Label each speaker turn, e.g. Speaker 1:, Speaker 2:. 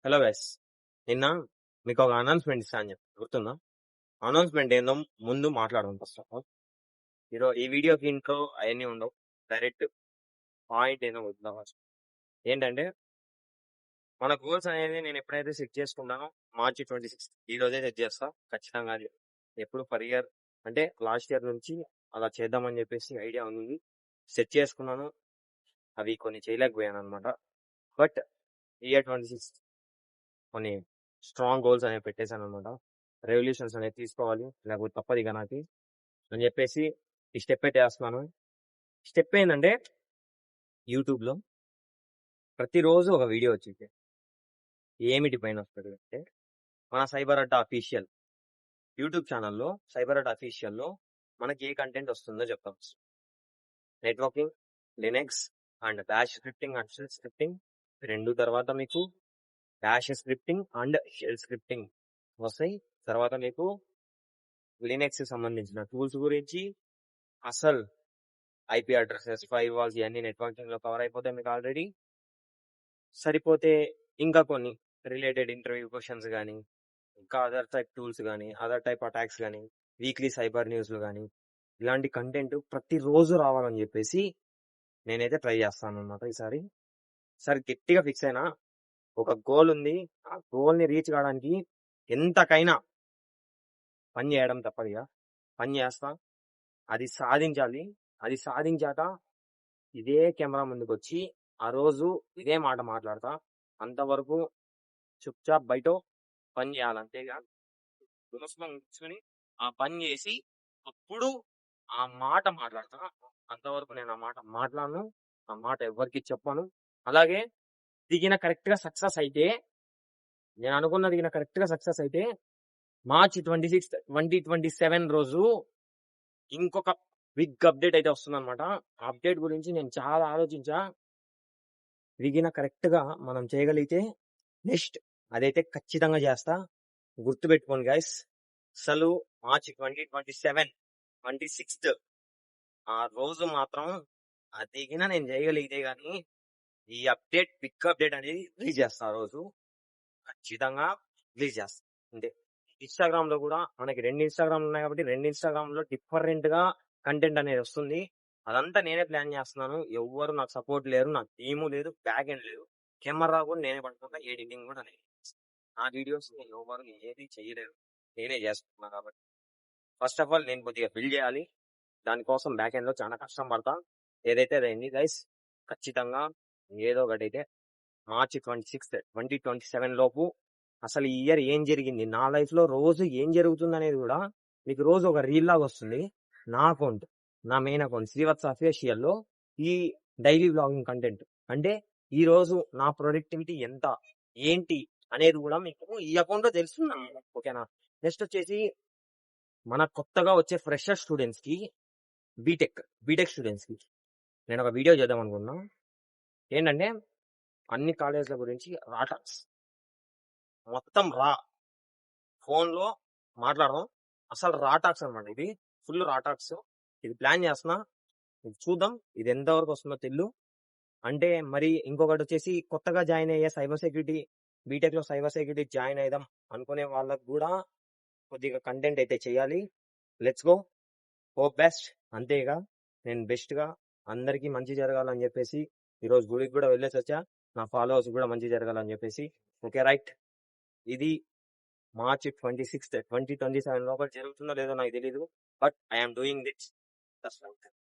Speaker 1: Hello guys, నిన్న మీకు ఒక అనౌన్స్మెంట్ ఇస్తాను చెప్పి గుర్తుందా? అనౌన్స్మెంట్ ఏందో ముందు మాట్లాడడం ఫస్ట్ ఆఫ్ ఆల్. ఈ వీడియోకి ఇంట్రో అవన్నీ ఉండవు, డైరెక్ట్ పాయింట్ ఏందో వద్దాం. ఏంటంటే మన గోల్స్ అనేది నేను ఎప్పుడైతే సెట్ చేసుకుంటానో మార్చి 26 ఈ రోజే సెట్ చేస్తా ఖచ్చితంగా. అది ఎప్పుడు పర్ ఇయర్ అంటే లాస్ట్ ఇయర్ నుంచి అలా చేద్దామని చెప్పేసి ఐడియా ఉంది, సెట్ చేసుకున్నాను. అవి కొన్ని చేయలేకపోయాను అనమాట. బట్ ఇయర్ 26 కొన్ని స్ట్రాంగ్ గోల్స్ అనేవి పెట్టేశాను అనమాట. రెవల్యూషన్స్ అనేది తీసుకోవాలి, లేకపోతే తప్పదు ఇక నాకు అని చెప్పేసి ఈ స్టెప్ అయితే వేస్తున్నాను. స్టెప్ ఏంటంటే యూట్యూబ్లో ప్రతిరోజు ఒక వీడియో వచ్చింది. ఏమిటి పైన వస్తుంది అంటే మన సైబర్ అడ్డా అఫీషియల్ యూట్యూబ్ ఛానల్లో, సైబర్ అడ్డా అఫీషియల్లో మనకి ఏ కంటెంట్ వస్తుందో చెప్తాం. Networking, Linux and bash scripting and shell scripting రెండు. తర్వాత మీకు bash scripting and shell scripting వస్తాయి. తర్వాత మీకు లినక్స్ సంబంధించిన టూల్స్ గురించి, అసలు ఐపీ అడ్రసెస్, ఫైర్ వాల్స్ ఇవన్నీ నెట్వర్కింగ్ లో కవర్ అయిపోతాయి మీకు ఆల్రెడీ. సరిపోతే ఇంకా కొన్ని రిలేటెడ్ ఇంటర్వ్యూ క్వశ్చన్స్ కానీ, ఇంకా అదర్ టైప్ టూల్స్ కానీ, అదర్ టైప్ అటాక్స్ కానీ, వీక్లీ సైబర్ న్యూస్లు కానీ, ఇలాంటి కంటెంట్ ప్రతిరోజు రావాలని చెప్పేసి నేనైతే ట్రై చేస్తాను అనమాట. ఈసారి గట్టిగా ఫిక్స్ అయినా, ఒక గోల్ ఉంది. ఆ గోల్ ని రీచ్ కావడానికి ఎంతకైనా పని చేయడం తప్పదుగా, పని చేస్తా. అది సాధించాలి. అది సాధించాక ఇదే కెమెరా ముందుకు వచ్చి ఆ రోజు ఇదే మాట మాట్లాడతా. అంతవరకు చుప్చాప్ బయట పని చేయాలి, అంతేగా. కూర్చొని ఆ పని చేసి అప్పుడు ఆ మాట మాట్లాడతా. అంతవరకు నేను ఆ మాట మాట్లాడను, ఆ మాట ఎవరికి చెప్పను. అలాగే దిగిన కరెక్ట్ గా సక్సెస్ అయితే, నేను అనుకున్న దిగిన కరెక్ట్ గా సక్సెస్ అయితే మార్చి 26 2027 రోజు ఇంకొక బిగ్ అప్డేట్ అయితే వస్తుంది అనమాట. అప్డేట్ గురించి నేను చాలా ఆలోచించా. దిగిన కరెక్ట్ గా మనం చేయగలిగితే నెక్స్ట్ అదైతే ఖచ్చితంగా చేస్తా. గుర్తుపెట్టుకోండి గైస్, అసలు మార్చి 2027 ఆ రోజు మాత్రం ఆ దిగిన నేను చేయగలిగితే గానీ ఈ అప్డేట్, బిగ్ అప్డేట్ అనేది రిలీజ్ చేస్తా. ఆ రోజు ఖచ్చితంగా రిలీజ్ చేస్తా. అంటే ఇన్స్టాగ్రామ్ లో కూడా మనకి 2 ఇన్స్టాగ్రామ్ ఉన్నాయి కాబట్టి 2 ఇన్స్టాగ్రామ్ లో డిఫరెంట్ గా కంటెంట్ అనేది వస్తుంది. అదంతా నేనే ప్లాన్ చేస్తున్నాను. ఎవ్వరు నాకు సపోర్ట్ లేరు, నాకు టీము లేదు, బ్యాక్ ఎండ్ లేదు. కెమెరా కూడా నేనే పడుతుంటా, ఎడిటింగ్ కూడా నేనే. నా వీడియోస్ ఎవరు ఏది చేయలేరు, నేనే చేస్తున్నా. కాబట్టి ఫస్ట్ ఆఫ్ ఆల్ నేను కొద్దిగా బిల్డ్ చేయాలి. దానికోసం బ్యాక్ ఎండ్ లో చాలా కష్టం పడతా. ఏదైతే అదైంది గైస్, ఖచ్చితంగా ఏదో ఒకటి అయితే మార్చి 26 2027 లోపు అసలు ఈ ఇయర్ ఏం జరిగింది, నా లైఫ్ లో రోజు ఏం జరుగుతుంది అనేది కూడా మీకు రోజు ఒక రీల్ లాగా వస్తుంది. నా అకౌంట్, నా మెయిన్ అకౌంట్ శ్రీవత్స అఫీషియల్లో ఈ డైలీ వ్లాగింగ్ కంటెంట్ అంటే ఈ రోజు నా ప్రొడక్టివిటీ ఎంత ఏంటి అనేది కూడా మీకు ఈ అకౌంట్ లో తెలుస్తుంది. ఓకేనా? నెక్స్ట్ వచ్చేసి మన కొత్తగా వచ్చే ఫ్రెషర్ స్టూడెంట్స్ కి, బీటెక్ స్టూడెంట్స్ కి నేను ఒక వీడియో చేద్దాం అనుకున్నా. ఏంటంటే అన్ని కాలేజీల గురించి రాటాక్స్ మొత్తం ఫోన్ లో మాట్లాడడం. అసలు రాటాక్స్ అనమాట, ఇది ఫుల్ రాటాక్స్. ఇది ప్లాన్ చేస్తున్నా, ఇది చూద్దాం ఇది ఎంతవరకు వస్తుందో తెలు. అంటే మరి ఇంకొకటి వచ్చేసి కొత్తగా జాయిన్ అయ్యే సైబర్ సెక్యూరిటీ, బీటెక్ లో సైబర్ సెక్యూరిటీ జాయిన్ అయిదాం అనుకునే వాళ్ళకు కూడా కొద్దిగా కంటెంట్ అయితే చేయాలి. Let's go, hope best. అంతేగా, నేను బెస్ట్ గా అందరికీ మంచి జరగాలని చెప్పేసి ఈరోజు గుడికి కూడా వెళ్ళేసి వచ్చా. నా ఫాలోవర్స్ కూడా మంచి జరగాలని చెప్పేసి. ఓకే రైట్, ఇది మార్చి 26 2027 లోపల జరుగుతుందో లేదో నాకు తెలీదు, బట్ ఐఎమ్ డూయింగ్ దిస్.